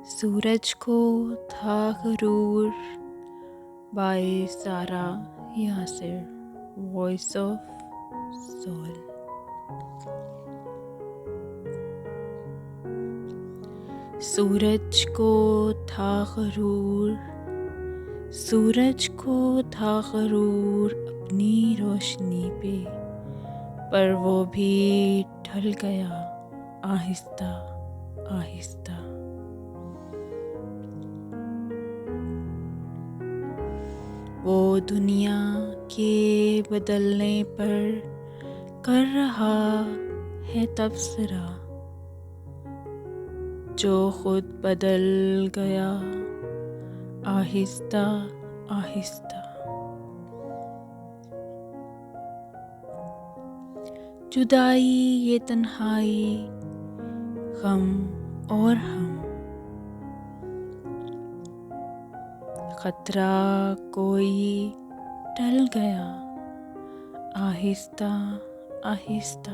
سورج کو تھا غرور بائی سارا یاسر، وائس آف سول۔ سورج کو تھا غرور، سورج کو تھا غرور اپنی روشنی پہ، پر وہ بھی ڈھل گیا آہستہ آہستہ۔ وہ دنیا کے بدلنے پر کر رہا ہے تبصرہ، جو خود بدل گیا آہستہ آہستہ۔ جدائی یہ تنہائی، غم اور ہم، خطرہ کوئی ٹل گیا آہستہ آہستہ۔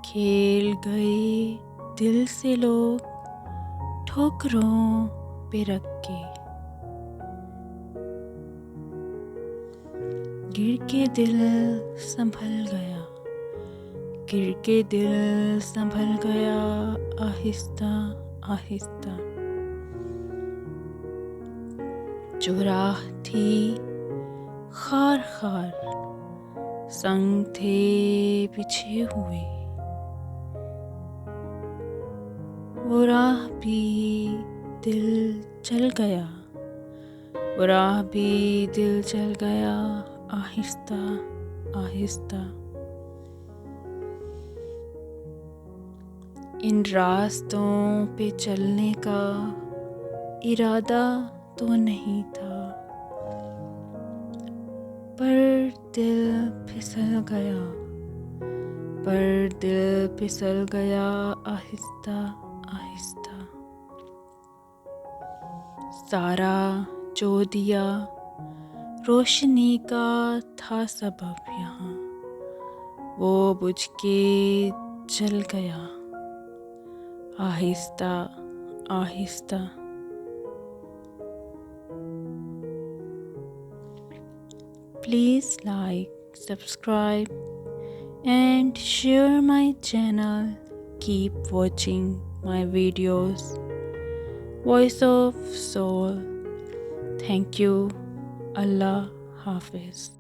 کھیل گئے دل سے لوگ ٹھوکروں پہ رکھ کے، گر کے دل سنبھل گیا، گر کے دل سنبھل گیا آہستہ آہستہ۔ جو راہ تھی خار خار، سنگ تھے بچھے ہوئے، وہ راہ بھی دل چل گیا، وہ راہ بھی دل چل گیا آہستہ آہستہ۔ ان راستوں پہ چلنے کا ارادہ تو نہیں تھا، پر دل پھسل گیا، پر دل پھسل گیا آہستہ آہستہ۔ سارا جو دیا روشنی کا تھا سبب یہاں، وہ بجھ کے جل گیا آہستہ آہستہ۔ Please like, subscribe and share my channel. Keep watching my videos. Voice of Soul. Thank you. Allah Hafiz.